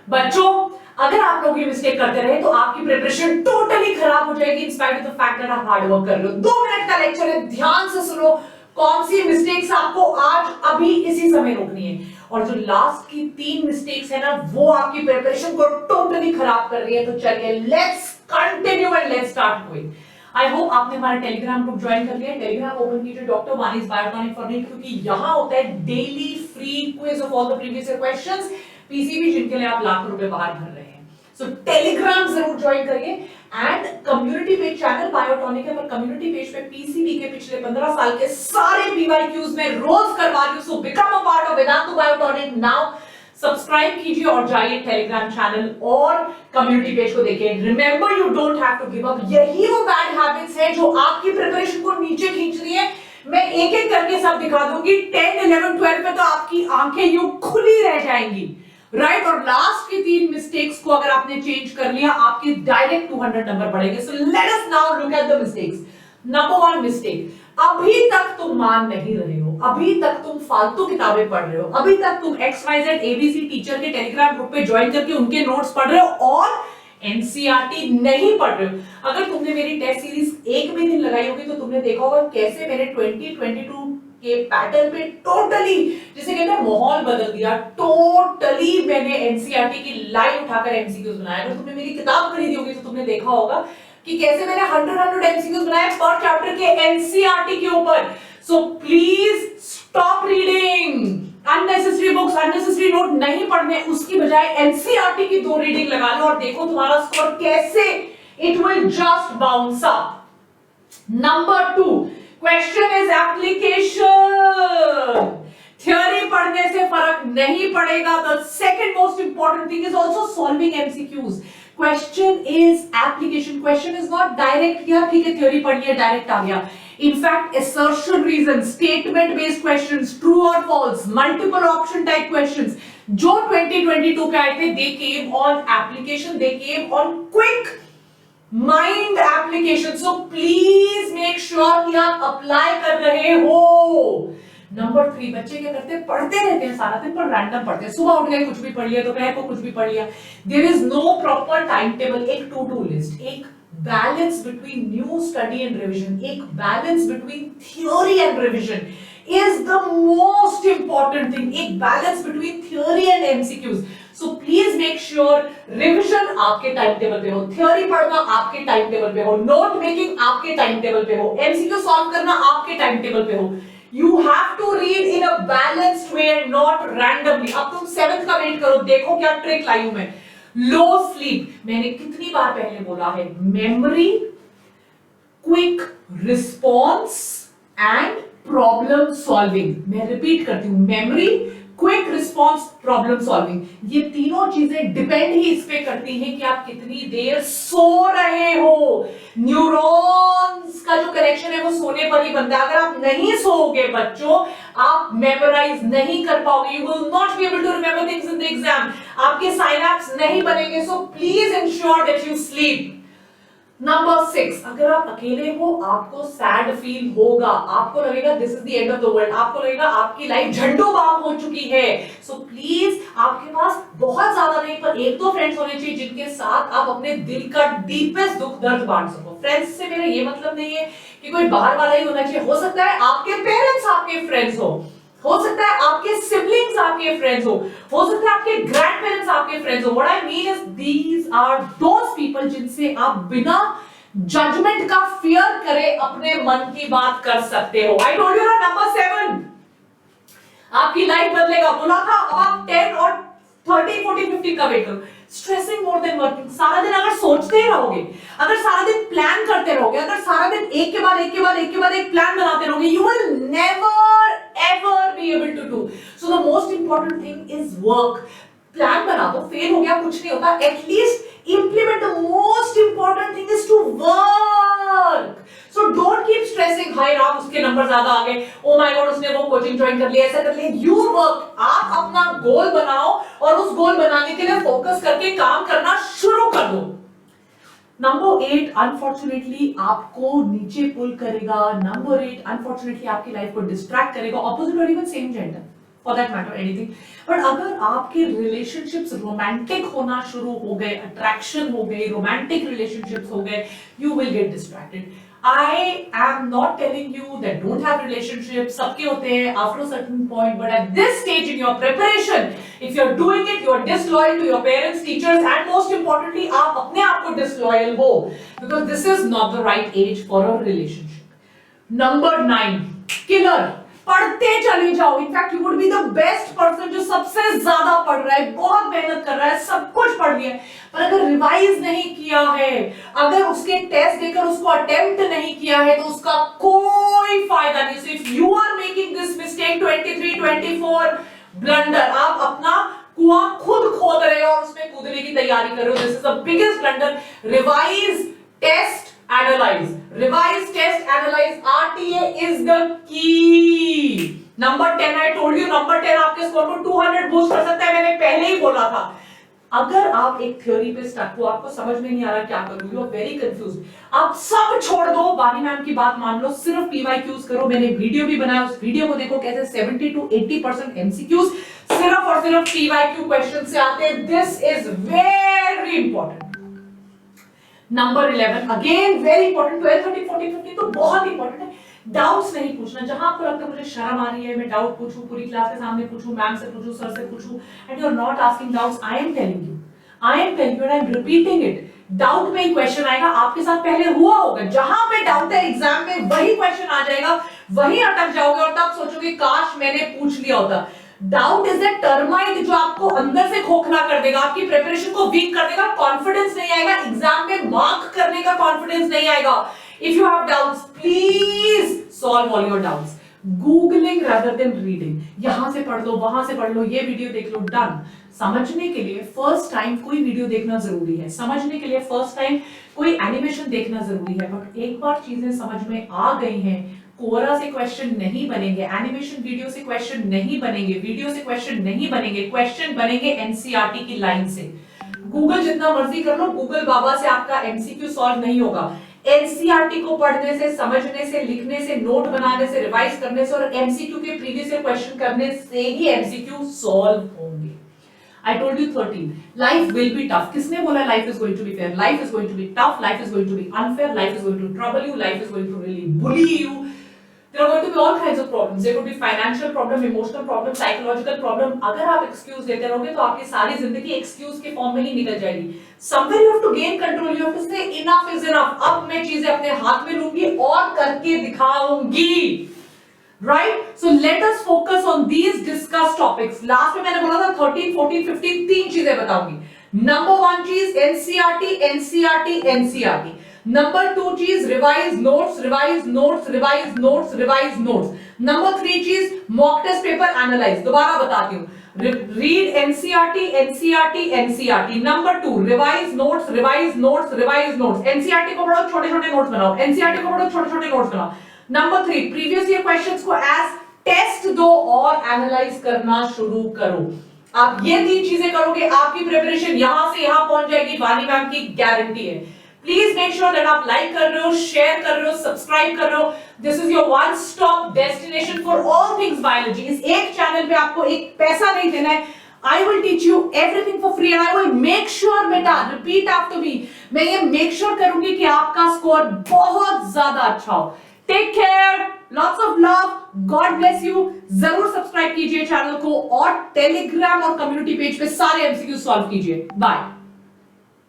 बच्चों, अगर आप लोग ये मिस्टेक करते रहे तो आपकी प्रिपरेशन टोटली खराब हो जाएगी in spite of the fact that आप हार्ड वर्क कर रहे हो। 2 मिनट का लेक्चर है, ध्यान से सुनो कौन सी मिस्टेक्स आपको आज अभी इसी समय रोकनी है, और जो लास्ट की 3 मिस्टेक्स है ना वो आपकी प्रिपरेशन को टोटली खराब कर रही है। तो चलिए let's continue and let's start going. I hope आपने हमारा टेलीग्राम ग्रुप ज्वाइन कर लिया है। टेलीग्राम ओपन कीजिए डॉक्टर वानीज बायोटॉनिक फॉर नीट, क्योंकि यहां होता है daily free quiz of all the previous year questions, PCB जिनके लिए आप लाखों रुपए बाहर भर रहे हैं। सो टेलीग्राम जरूर ज्वाइन करिए and community page channel Biotonic है, पर कम्युनिटी पेज पे पीसीबी के पिछले 15 साल के सारे पीवाईक्यूज में रोज करवा रही हूं। So become a part of Vedantu Biotonic now. Subscribe कीजिए और जाइए टेलीग्राम चैनल और कम्युनिटी पेज को देखिए। Remember you don't have to give up. यही वो बैड हैबिट्स है जो आपकी प्रिपरेशन को नीचे खींच रही है। मैं एक एक करके सब दिखा दूंगी। 10, 11, 12 में तो आपकी आंखें यूं खुली रह जाएंगी, राइट? और लास्ट की 3 मिस्टेक्स को अगर आपने चेंज कर लिया आपके डायरेक्ट 200 नंबर बढ़ेंगे। So let us now look at the mistakes. Number 1 mistake, अभी तक तुम मान नहीं रहे हो, अभी तक तुम फालतू किताबें पढ़ रहे हो, अभी तक तुम XYZ ABC टीचर के टेलीग्राम ग्रुप पे ज्वाइन करके उनके नोट्स पढ़ रहे हो और एनसीईआरटी नहीं पढ़ रहे हो। अगर तुमने मेरी टेस्ट सीरीज एक भी दिन लगाई होगी तो तुमने देखा होगा कैसे मैंने 2022 के पैटर्न पे टोटली, जिसे कहते हैं माहौल बदल दिया। टोटली मैंने एनसीईआरटी की लाइन उठाकर एमसीक्यूज बनाया। अगर तुमने मेरी किताब खरीदी होगी तो तुमने देखा होगा कि कैसे मैंने 100 एमसीक्यूज बनाए पर चैप्टर के एनसीईआरटी के ऊपर। So please stop reading unnecessary books, unnecessary note नहीं पढ़ने, उसकी बजाय एनसीईआरटी की 2 रीडिंग लगा लो और देखो तुम्हारा स्कोर कैसे it will just bounce up. Number 2, question is application. Theory पढ़ने से फर्क नहीं पड़ेगा। The second most important thing is also solving MCQs. Question is application. Question is not direct किया, ठीक है थ्योरी पढ़ लिया डायरेक्ट आ गया। In fact, assertion reasons, statement based questions, true or false, multiple option type questions जो 2022 के आए थे, they came on application, they came on quick mind application. So please make sure कि आप apply कर रहे हो। नंबर 3, बच्चे क्या करते हैं, पढ़ते रहते हैं सारा दिन पर रैंडम पढ़ते हैं। सुबह उठ गए कुछ भी पढ़ लिया, दोपहर को कुछ भी पढ़ लिया। There is no proper time table, एक टू डू लिस्ट, एक balance between new study and revision, एक balance between theory and revision is the most important thing. एक balance between theory and MCQs. So please make sure revision आपके time table पे हो, theory पढ़ना आपके time table पे हो, note making आपके टाइम टेबल पे हो, एमसीक्यू सॉल्व करना आपके टाइम टेबल पे हो। You have to read in a balanced way and not randomly. अब तुम 7th का वेट करो, देखो क्या ट्रिक लाई हूं मैं। लो स्लीप, मैंने कितनी बार पहले बोला है, memory, quick response and problem solving. मैं रिपीट करती हूं, memory, quick response, problem solving. ये तीनों चीजें डिपेंड ही इस पे करती हैं कि आप कितनी देर सो रहे हो। न्यूरॉन्स का जो कनेक्शन है वो सोने पर ही बनता है। अगर आप नहीं सोओगे बच्चों, आप मेमोराइज नहीं कर पाओगे, you will not be able to remember things in the exam, आपके साइनैप्स नहीं बनेंगे। So please ensure that you sleep. Number 6, अगर आप अकेले हो आपको सैड फील होगा, आपको लगेगा this is the end of the world, आपको लगेगा आपकी लाइफ झंडू बाम हो चुकी है। सो प्लीज आपके पास बहुत ज्यादा नहीं पर 1-2 फ्रेंड्स होने चाहिए जिनके साथ आप अपने दिल का डीपेस्ट दुख दर्द बांट सको। फ्रेंड्स से मेरा ये मतलब नहीं है कि कोई बाहर वाला ही होना चाहिए, हो सकता है आपके पेरेंट्स आपके फ्रेंड्स हो सकता है आपके सिबलिंग्स आपके फ्रेंड्स हो सकता है आपके ग्रैंड पेरेंट्स आपके फ्रेंड्स हो। What I mean is these are those people जिनसे आप बिना जजमेंट का फियर करे अपने मन की बात कर सकते हो। आई टोल्ड यू ना, नंबर 7 आपकी लाइफ बदलेगा। बोला था, अब आप 10 और 30, 40, 50 का वेट करो। Stressing more than working. सारा दिन अगर सोचते ही रहोगे, अगर सारा दिन प्लान करते रहोगे, अगर सारा दिन एक के बाद एक प्लान बनाते रहोगे, you will never ever be able to do. So the most important thing is work. Plan बना दो, फेल हो गया कुछ नहीं होता, at least implement. The most important thing is to work. So don't keep stressing, हाय राम उसके नंबर ज्यादा आ गए, ओ माय गॉड उसने वो कोचिंग ज्वाइन कर लिया, ऐसा कर लिया। यू वर्क, आप अपना गोल बनाओ और उस गोल बनाने के लिए फोकस करके काम करना शुरू कर दो। नंबर 8 अनफॉर्चुनेटली आपको नीचे पुल करेगा। नंबर 8 अनफॉर्चुनेटली आपकी लाइफ को डिस्ट्रैक्ट करेगा, ऑपोजिट और even same gender. For that matter anything. But अगर आपके रिलेशनशिप्स रोमांटिक होना शुरू हो गए, अट्रैक्शन हो गई, रोमांटिक रिलेशनशिप्स हो गए, you will get distracted. I am not telling you that don't have relationships, सबके होते हैं after a certain point, but at this stage in your preparation, if you're doing it, you're disloyal to your parents, teachers, and most importantly, आप अपने आप को disloyal हो, because this is not the right age for a relationship. Number 9, killer. पढ़ते चले जाओ। In fact you would be the best person जो सबसे ज्यादा पढ़ रहा है, बहुत मेहनत कर रहा है, सब कुछ पढ़ लिया है, पर अगर रिवाइज नहीं किया है, अगर उसके टेस्ट देकर उसको अटेम्प्ट नहीं किया है, तो उसका कोई फायदा नहीं। So if you are making this mistake 23, 24 blunder, आप अपना कुआं खुद खोद रहे हो और उसमें कूदने की तैयारी कर रहे हो। This is the biggest blunder. Revise, test, analyze, revise, test, analyze, RTA is the key. Number 10, I told you, number 10 आपके स्कोर को 200 बूस्ट कर सकता है, मैंने पहले ही बोला था। अगर आप एक थ्योरी पे स्टक हो, आपको समझ में नहीं आ रहा क्या करूं, यू आर वेरी कंफ्यूज्ड, आप सब छोड़ दो, वानी मैम की बात मान लो, सिर्फ PYQs करो। मैंने वीडियो भी बनाया, उस वीडियो को देखो, कैसे 70 to 80% MCQs सिर्फ और सिर्फ PYQ क्वेश्चन से आते हैं। This is very important. Number 11 again very important. 12, 13, 14, 15 तो बहुत इंपॉर्टेंट है। डाउट्स नहीं पूछना। जहां आपको लगता है मुझे शर्म आ रही है, मैं डाउट पूछूं, पूरी क्लास के सामने पूछूं, मैम से पूछूं, सर से पूछूं, and you are not asking doubts, I am telling you and I am repeating it, doubt में ही क्वेश्चन आएगा। आपके साथ पहले हुआ होगा, जहां पे डाउट है एग्जाम में वही क्वेश्चन आ जाएगा, वही अटक जाओगे और तब सोचोगे काश मैंने पूछ लिया होता। डाउट इज अ टर्माइट जो आपको अंदर से खोखला कर देगा, आपकी प्रिपरेशन को वीक कर देगा, कॉन्फिडेंस नहीं आएगा, एग्जाम में मार्क करने का कॉन्फिडेंस नहीं आएगा। If you have doubts, please solve all your doubts, googling rather than reading. यहां से पढ़ लो, वहां से पढ़ लो, ये वीडियो देख लो, डन। समझने के लिए फर्स्ट टाइम कोई वीडियो देखना जरूरी है, समझने के लिए फर्स्ट टाइम कोई एनिमेशन देखना जरूरी है, बट एक बार चीजें समझ में आ गई हैं, कोरा से क्वेश्चन नहीं बनेंगे, एनिमेशन वीडियो से क्वेश्चन नहीं बनेंगे, वीडियो से क्वेश्चन नहीं बनेंगे, क्वेश्चन बनेंगे एनसीईआरटी की लाइन से। गूगल जितना मर्जी कर लो, गूगल बाबा से आपका एमसीक्यू सॉल्व नहीं होगा। एनसीईआरटी को पढ़ने से, समझने से, लिखने से, नोट बनाने से, रिवाइज करने से और एमसीक्यू के प्रीवियस ईयर क्वेश्चन करने से ही एमसीक्यू सॉल्व होंगे। I told you 13. Life will be tough. किसने बोला life is going to be fair? Life is going to be tough. Life is going to be unfair. Life is going to trouble you. Life is going to really bully you. There are going to be all kinds of problems. There could be financial problem, emotional problem, psychological problem. अगर आप excuse देते रहोगे तो आपकी सारी जिंदगी excuse के form में ही निकल जाएगी. Somewhere you have to gain control. You have to say enough is enough. अब मैं चीजें अपने हाथ में लूंगी और करके दिखाऊंगी. Right? So let us focus on these discussed topics. Last में मैंने बोला था 13, 14, 15 तीन चीजें बताऊंगी. Number 1 चीज NCERT, NCERT, NCERT. Number 2 चीज revise notes, revise notes, revise notes, revise notes. Number 3 चीज mock test paper analyze. दोबारा बताती हूँ. Read NCERT, NCERT, NCERT. Number 2 revise notes, revise notes, revise notes. NCERT को पढ़ो, छोटे-छोटे नोट्स बनाओ. NCERT को पढ़ो, छोटे-छोटे नोट्स बनाओ. Number 3 प्रीवियस ईयर क्वेश्चंस को एज टेस्ट दो और एनालाइज करना शुरू करो. आप ये तीन चीजें करोगे, आपकी प्रिपरेशन यहां से यहां पहुंच जाएगी, वानी मैम की गारंटी है. प्लीज मेक श्योर दैट आप लाइक कर रहे हो, शेयर कर रहे हो, सब्सक्राइब कर रहे हो. This is your one stop destination for all things biology. इस एक चैनल पे आपको एक पैसा नहीं देना है. I will teach you everything for free and I will make sure बेटा, repeat after me, मैं ये make sure करूंगी कि आपका स्कोर बहुत ज्यादा अच्छा हो. Take care, lots of love, God bless you. जरूर सब्सक्राइब कीजिए चैनल को और टेलीग्राम और कम्युनिटी पेज पे सारे एमसीक्यू सॉल्व कीजिए. बाय.